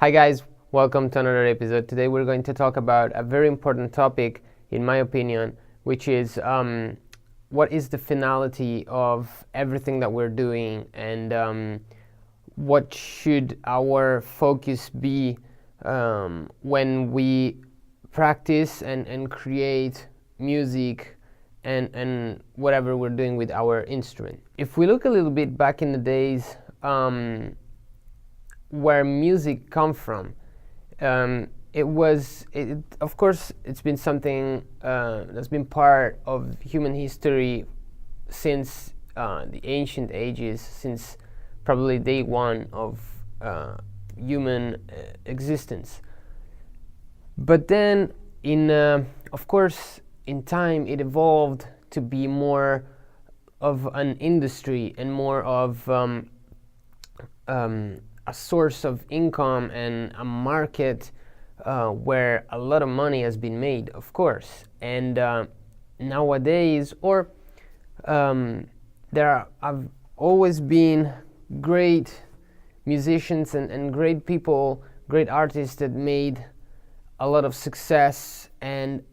Hi guys, welcome to another episode. Today we're going to talk about a very important topic, in my opinion, which is what is the finality of everything that we're doing, and what should our focus be when we practice and create music and whatever we're doing with our instrument. If we look a little bit back in the days, where music come from, of course it's been something that's been part of human history since the ancient ages, since probably day one of human existence. But then of course in time it evolved to be more of an industry and more of a source of income and a market where a lot of money has been made, of course. And nowadays, there have always been great musicians and great people, great artists that made a lot of success, and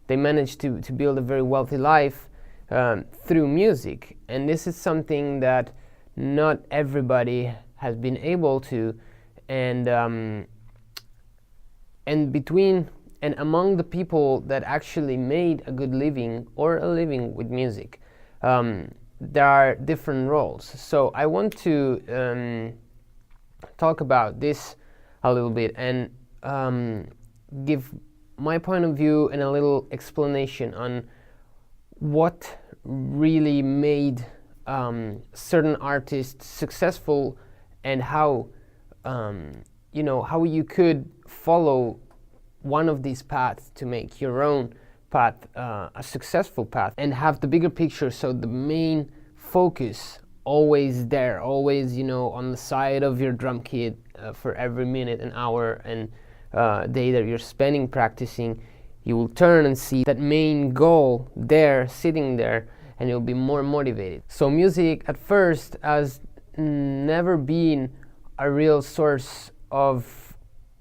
they managed to build a very wealthy life through music. And this is something that not everybody has been able to, and among the people that actually made a good living or a living with music, there are different roles. So I want to talk about this a little bit and give my point of view and a little explanation on what really made certain artists successful, and how how you could follow one of these paths to make your own path a successful path, and have the bigger picture. So the main focus always there, always on the side of your drum kit for every minute and hour and day that you're spending practicing. You will turn and see that main goal there, sitting there, and you'll be more motivated. So music at first has never been a real source of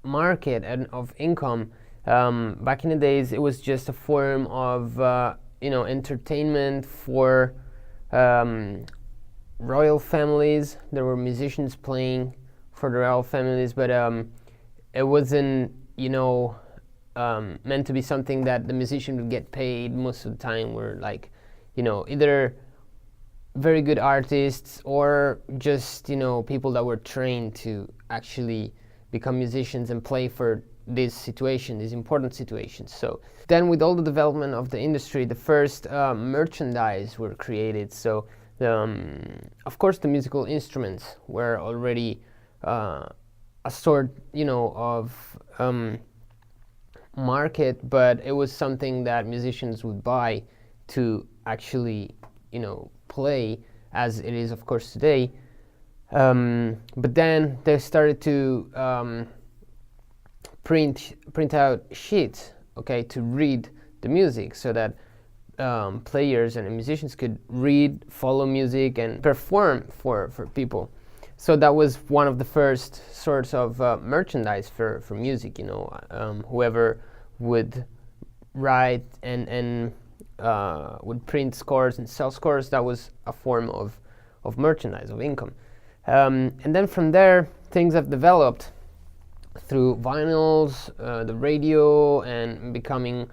market and of income. Back in the days, it was just a form of entertainment for royal families. There were musicians playing for the royal families, but it wasn't meant to be something that the musician would get paid. Most of the time were like either very good artists or just people that were trained to actually become musicians and play for these important situations. So then, with all the development of the industry, the first merchandise were created. So of course the musical instruments were already a sort of market, but it was something that musicians would buy to actually play, as it is of course today. But then they started to print out sheets, to read the music, so that players and musicians could read, follow music, and perform for people. So that was one of the first sorts of merchandise for music. Whoever would write and would print scores and sell scores, that was a form of merchandise, of income. And then from there, things have developed through vinyls, the radio, and becoming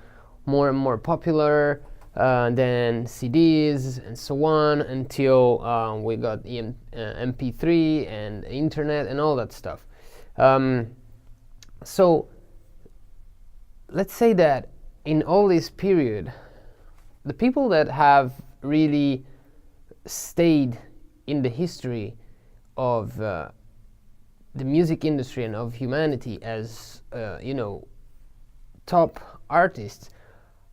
more and more popular, then CDs and so on, until we got MP3 and internet and all that stuff. So let's say that in all this period, the people that have really stayed in the history of the music industry and of humanity as top artists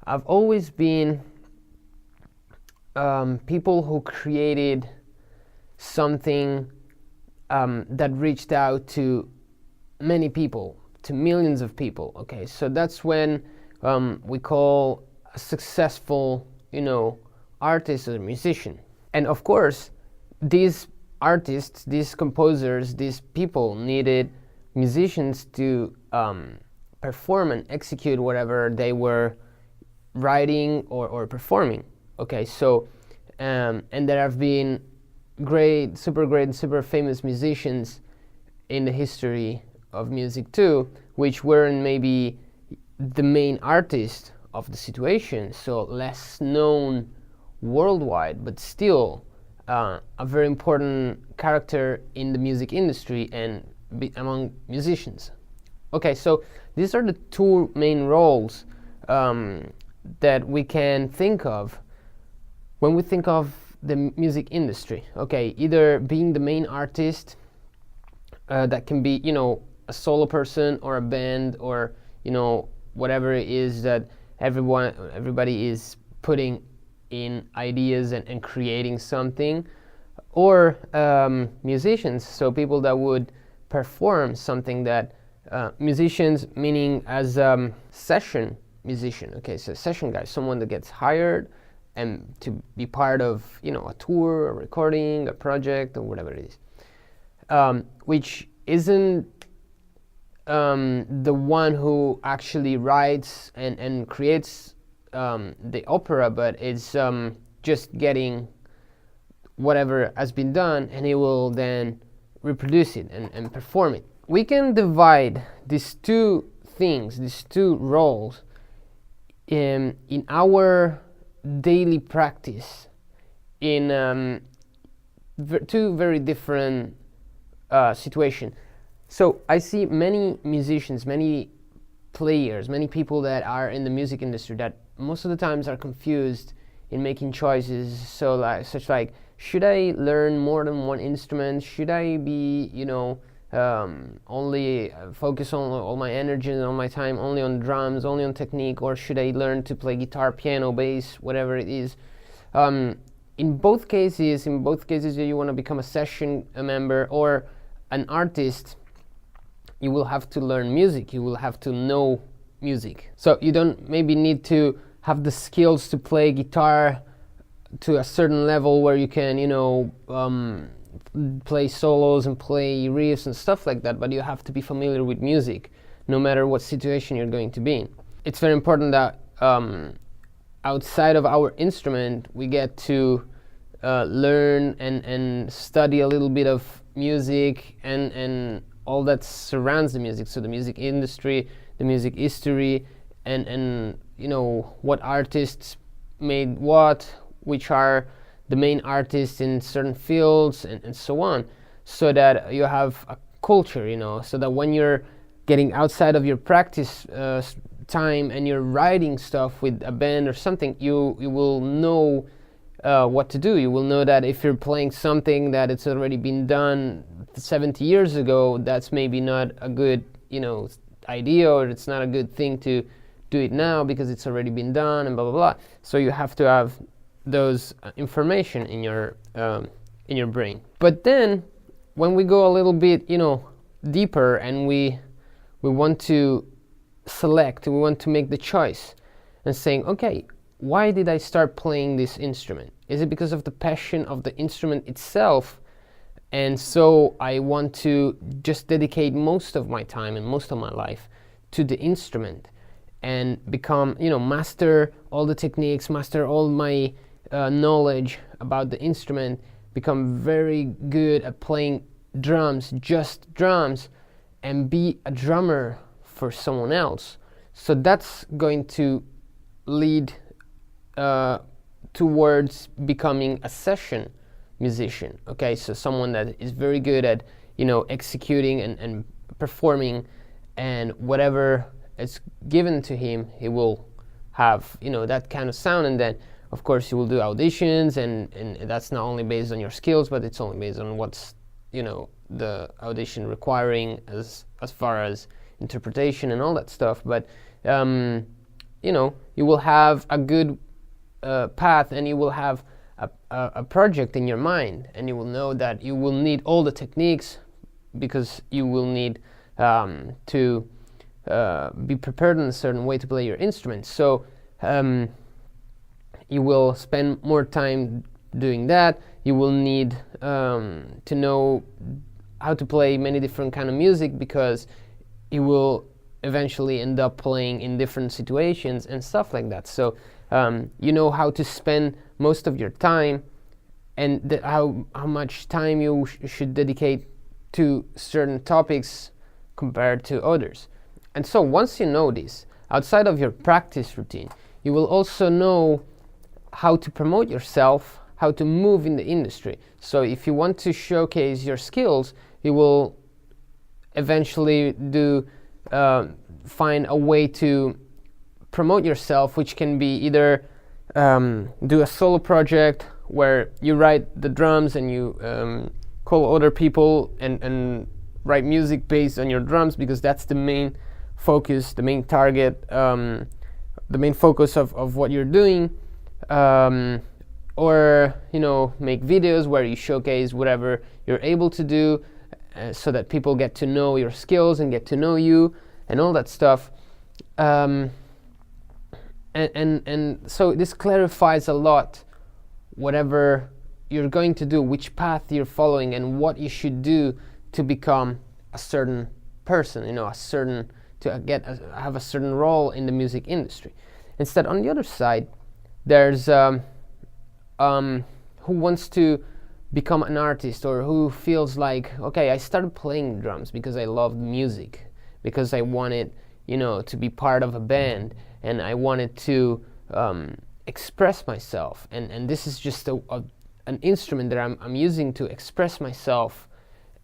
have always been people who created something that reached out to many people, to millions of people. Okay, so that's when we call a successful artist or musician. And of course these artists, these composers, these people needed musicians to perform and execute whatever they were writing or performing. Okay, so and there have been great, super famous musicians in the history of music too, which weren't maybe the main artist of the situation, so less known worldwide, but still a very important character in the music industry and among musicians. Okay, so these are the two main roles that we can think of when we think of the music industry. Okay, either being the main artist, that can be, a solo person or a band, or whatever it is that everybody is putting in ideas and creating something, or musicians, so people that would perform something, that musicians meaning as session musician. Okay, so session guy, someone that gets hired and to be part of a tour, a recording, a project, or whatever it is, which isn't the one who actually writes and creates the opera, but it's just getting whatever has been done, and he will then reproduce it and perform it. We can divide these two things, these two roles, in our daily practice in two very different situations. So I see many musicians, many players, many people that are in the music industry that most of the times are confused in making choices. So such like, should I learn more than one instrument? Should I be, only focus on all my energy and all my time only on drums, only on technique, or should I learn to play guitar, piano, bass, whatever it is? In both cases, you want to become a session member or an artist, you will have to learn music. You will have to know music. So you don't maybe need to have the skills to play guitar to a certain level where you can, play solos and play riffs and stuff like that, but you have to be familiar with music no matter what situation you're going to be in. It's very important that outside of our instrument we get to learn and study a little bit of music and all that surrounds the music, so the music industry, the music history, and what artists made what, which are the main artists in certain fields, and so on, so that you have a culture, so that when you're getting outside of your practice time and you're writing stuff with a band or something, you will know what to do. You will know that if you're playing something that it's already been done 70 years ago, that's maybe not a good idea, or it's not a good thing to do it now because it's already been done, and blah blah blah. So you have to have those information in your brain. But then when we go a little bit deeper and we want to select, we want to make the choice and saying, okay, why did I start playing this instrument? Is it because of the passion of the instrument itself, and so I want to just dedicate most of my time and most of my life to the instrument and become master all the techniques, master all my knowledge about the instrument, become very good at playing drums, just drums, and be a drummer for someone else? So that's going to lead towards becoming a session musician. Okay, so someone that is very good at executing and performing, and whatever is given to him, he will have that kind of sound. And then of course you will do auditions, and that's not only based on your skills, but it's only based on what's the audition requiring as far as interpretation and all that stuff. But you will have a good path, and you will have a project in your mind, and you will know that you will need all the techniques, because you will need to be prepared in a certain way to play your instrument. So you will spend more time doing that. You will need to know how to play many different kind of music, because you will eventually end up playing in different situations and stuff like that. So you know how to spend most of your time, and how much time you should dedicate to certain topics compared to others. And so once you know this, outside of your practice routine, you will also know how to promote yourself, how to move in the industry. So if you want to showcase your skills, you will eventually find a way to promote yourself, which can be either do a solo project where you write the drums and you call other people and write music based on your drums, because that's the main focus, the main target, the main focus of what you're doing. Or make videos where you showcase whatever you're able to do, so that people get to know your skills and get to know you and all that stuff. And so this clarifies a lot whatever you're going to do, which path you're following, and what you should do to become a certain person, have a certain role in the music industry. Instead, on the other side, there's who wants to become an artist, or who feels like, okay, I started playing drums because I loved music, because I wanted to be part of a band, and I wanted to express myself, and this is just an instrument that I'm using to express myself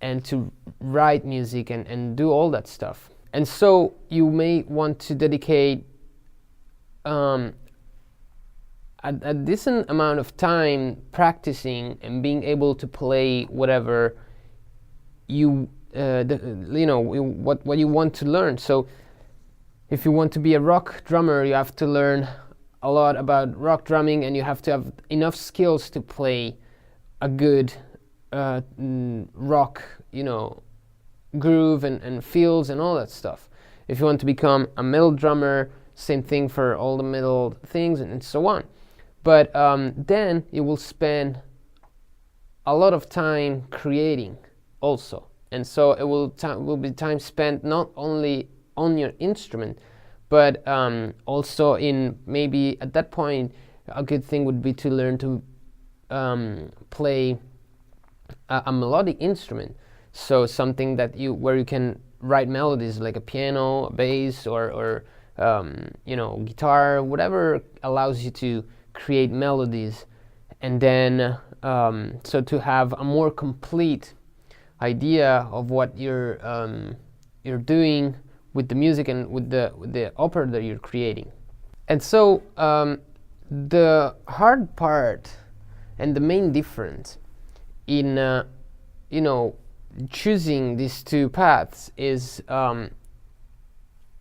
and to write music and do all that stuff. And so you may want to dedicate a decent amount of time practicing and being able to play whatever what you want to learn. So if you want to be a rock drummer, you have to learn a lot about rock drumming, and you have to have enough skills to play a good rock, groove and feels and all that stuff. If you want to become a metal drummer, same thing for all the metal things and so on. But then you will spend a lot of time creating also, and so it will be time spent not only on your instrument, but also in, maybe at that point a good thing would be to learn to play a melodic instrument. So something where you can write melodies, like a piano, a bass, or guitar, whatever allows you to create melodies. And then so to have a more complete idea of what you're doing with the music and with the opera that you're creating. And so the hard part and the main difference in choosing these two paths is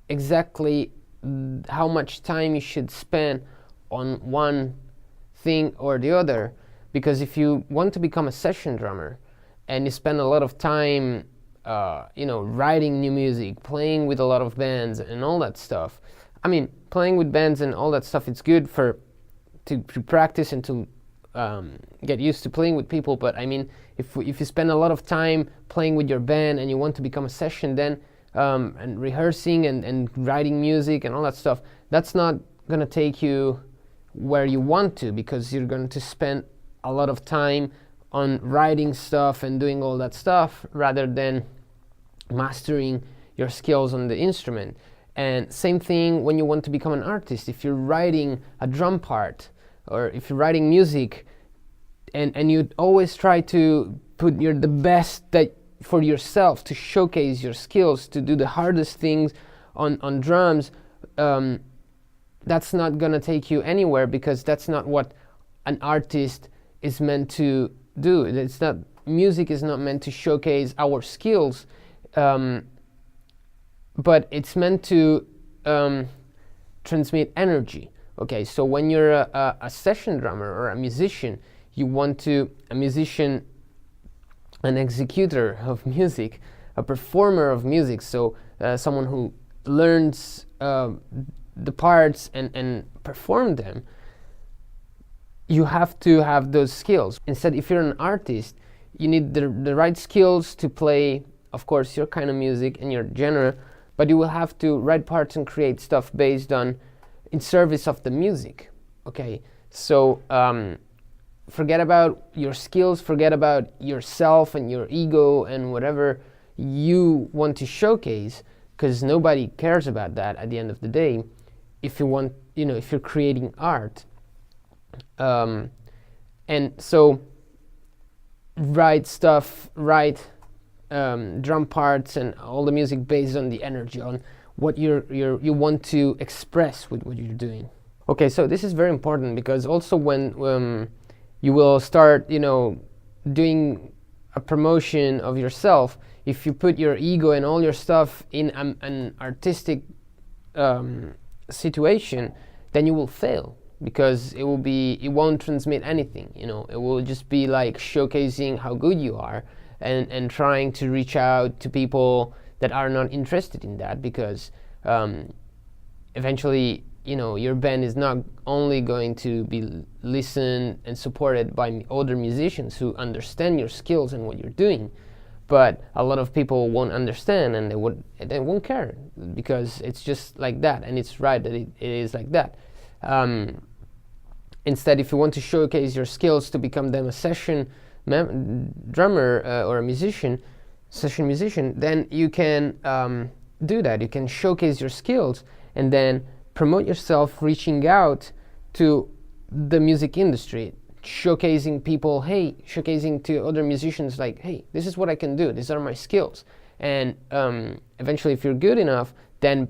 exactly how much time you should spend on one thing or the other. Because if you want to become a session drummer and you spend a lot of time writing new music, playing with a lot of bands and all that stuff, I mean, playing with bands and all that stuff, it's good to practice and to get used to playing with people. But I mean, if you spend a lot of time playing with your band and you want to become a session, then and rehearsing and writing music and all that stuff, that's not gonna take you where you want to, because you're going to spend a lot of time on writing stuff and doing all that stuff rather than mastering your skills on the instrument. And same thing when you want to become an artist. If you're writing a drum part, or if you're writing music, and you always try to put the best that for yourself, to showcase your skills, to do the hardest things on drums, that's not gonna take you anywhere, because that's not what an artist is meant to do. Music is not meant to showcase our skills, but it's meant to transmit energy. Okay, so when you're a session drummer or a musician, an executor of music, a performer of music, so someone who learns the parts and perform them, you have to have those skills. Instead, if you're an artist, you need the right skills to play, of course, your kind of music and your genre, but you will have to write parts and create stuff based on, in service of the music. Okay, so forget about your skills, forget about yourself and your ego and whatever you want to showcase, because nobody cares about that at the end of the day. If you want, if you're creating art, and so write stuff, write drum parts and all the music based on the energy, on what you want to express with what you're doing. Okay, so this is very important, because also when you will start, doing a promotion of yourself, if you put your ego and all your stuff in an artistic situation, then you will fail, because it won't transmit anything. It will just be like showcasing how good you are, and trying to reach out to people that are not interested in that, because eventually, your band is not only going to be listened and supported by other musicians who understand your skills and what you're doing, but a lot of people won't understand, and they won't care, because it's just like that, and it's right that it is like that. Instead, if you want to showcase your skills to become them a session drummer or a session musician, then you can do that. You can showcase your skills and then promote yourself, reaching out to the music industry, showcasing to other musicians, like, hey, this is what I can do, these are my skills. And eventually, if you're good enough, then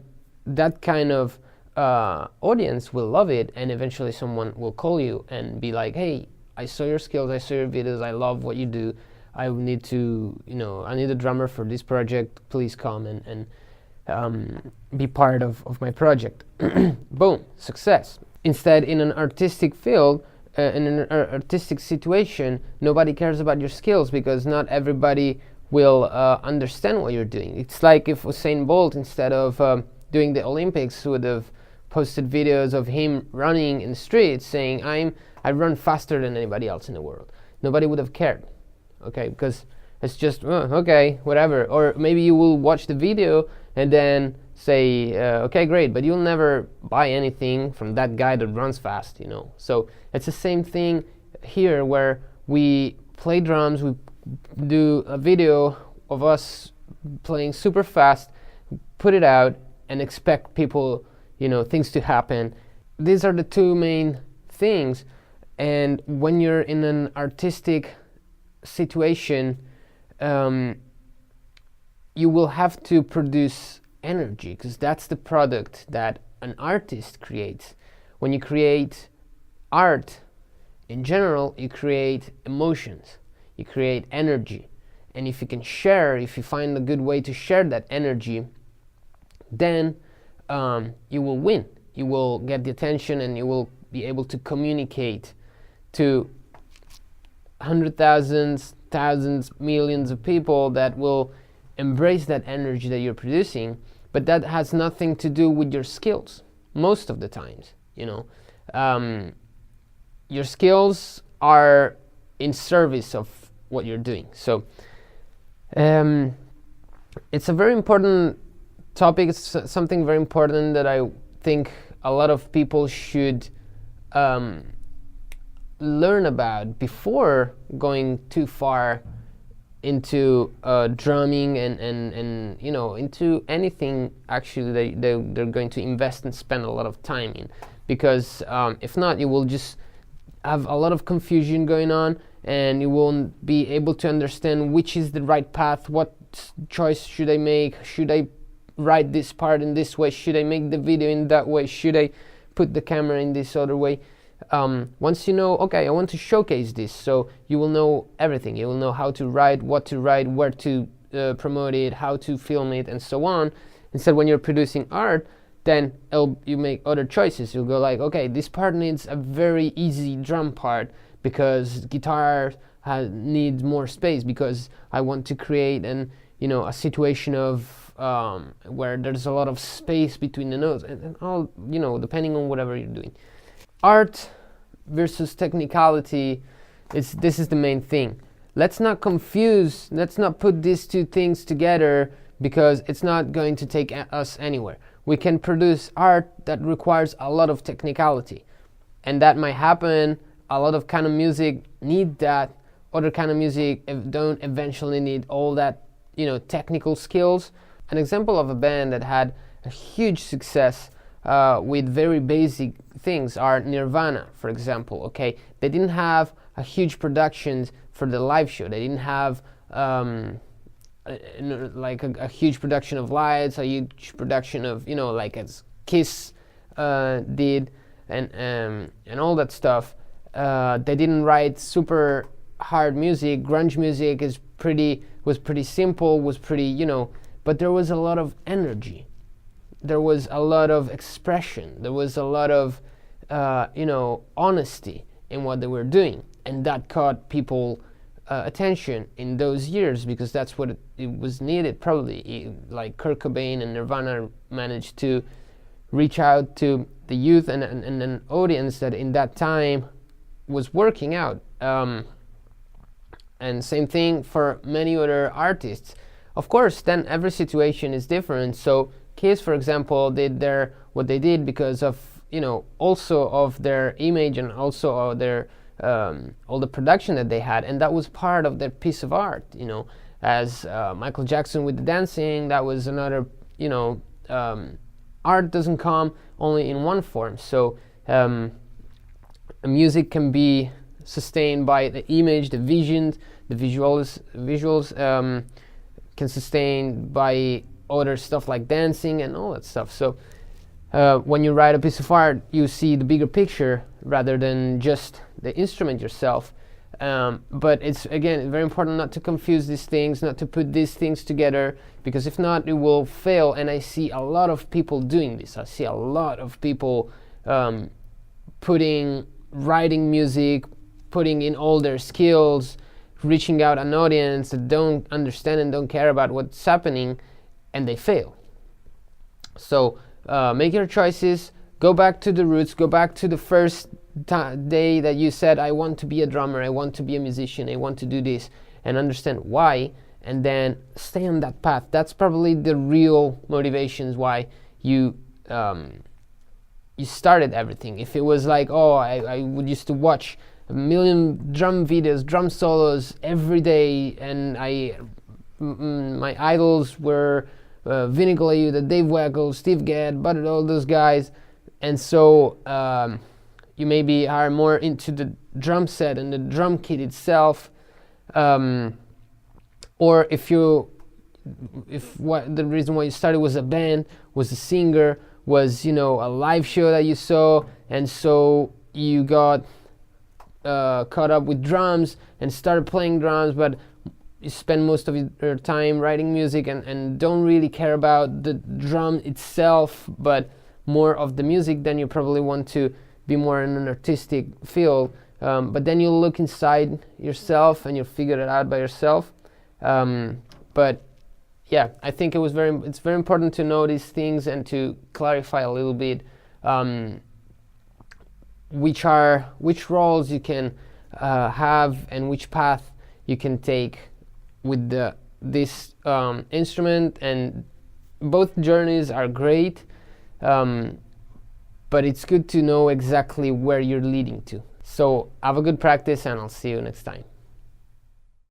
that kind of audience will love it, and eventually someone will call you and be like, hey, I saw your skills, I saw your videos, I love what you do, I need a drummer for this project, please come and be part of my project. Boom, success. Instead, in an artistic field, in an artistic situation, nobody cares about your skills, because not everybody will understand what you're doing. It's like if Usain Bolt, instead of doing the Olympics, would have posted videos of him running in the streets saying, I run faster than anybody else in the world. Nobody would have cared, okay? Because it's just, okay, whatever. Or maybe you will watch the video and then say, okay, great, but you'll never buy anything from that guy that runs fast, So it's the same thing here, where we play drums, we do a video of us playing super fast, put it out, and expect people, things to happen. These are the two main things. And when you're in an artistic situation, you will have to produce energy, because that's the product that an artist creates. When you create art in general, you create emotions, you create energy. And if you find a good way to share that energy, then you will win. You will get the attention, and you will be able to communicate to hundreds, thousands, millions of people that will embrace that energy that you're producing. But that has nothing to do with your skills most of the times. Your skills are in service of what you're doing. So it's a very important topic. It's something very important that I think a lot of people should learn about before going too far into drumming and into anything actually they're going to invest and spend a lot of time in. Because if not, you will just have a lot of confusion going on, and you won't be able to understand which is the right path, what choice should I make, should I write this part in this way, should I make the video in that way, should I put the camera in this other way. Once you know, okay, I want to showcase this, so you will know everything. You will know how to write, what to write, where to promote it, how to film it, and so on. Instead, when you're producing art, then you make other choices. You'll go like, okay, this part needs a very easy drum part, because guitar needs more space, because I want to create a situation of where there's a lot of space between the notes, and all, depending on whatever you're doing. Art versus technicality, this is the main thing. Let's not confuse, let's not put these two things together, because it's not going to take us anywhere. We can produce art that requires a lot of technicality, and that might happen. A lot of kind of music need that. Other kind of music don't eventually need all that, technical skills. An example of a band that had a huge success with very basic things are Nirvana, for example. Okay, they didn't have a huge production for the live show. They didn't have like a huge production of lights, a huge production of, like as Kiss did, and all that stuff. They didn't write super hard music. Grunge music was pretty simple, was pretty, but there was a lot of energy. There was a lot of expression. There was a lot of, honesty in what they were doing, and that caught people attention in those years, because that's what it was needed. Probably like Kurt Cobain and Nirvana managed to reach out to the youth and an audience that in that time was working out. And same thing for many other artists. Of course, then every situation is different. So Kiss, for example, did what they did because of, also of their image, and also of their all the production that they had, and that was part of their piece of art. As Michael Jackson with the dancing, that was another. Art doesn't come only in one form. So music can be sustained by the image, the visions, the visuals can sustain by other stuff like dancing and all that stuff. So when you write a piece of art, you see the bigger picture rather than just the instrument yourself. But it's, again, very important not to confuse these things, not to put these things together, because if not, it will fail. And I see a lot of people doing this. I see a lot of people writing music, putting in all their skills, reaching out an audience that don't understand and don't care about what's happening, and they fail. So make your choices, go back to the roots, go back to the first day that you said, I want to be a drummer, I want to be a musician, I want to do this, and understand why, and then stay on that path. That's probably the real motivations why you started everything. If it was like, I would used to watch a million drum videos, drum solos every day, and my idols were Vinnie Colaiuta, Dave Weckl, Steve Gadd, but all those guys, and so you maybe are more into the drum set and the drum kit itself, or if what the reason why you started was a band, was a singer, was a live show that you saw, and so you got caught up with drums and started playing drums, but you spend most of your time writing music and don't really care about the drum itself, but more of the music, then you probably want to be more in an artistic field. But then you'll look inside yourself and you'll figure it out by yourself. But yeah, I think it's very important to know these things and to clarify a little bit which roles you can have and which path you can take with this instrument. And both journeys are great, but it's good to know exactly where you're leading to. So have a good practice, and I'll see you next time.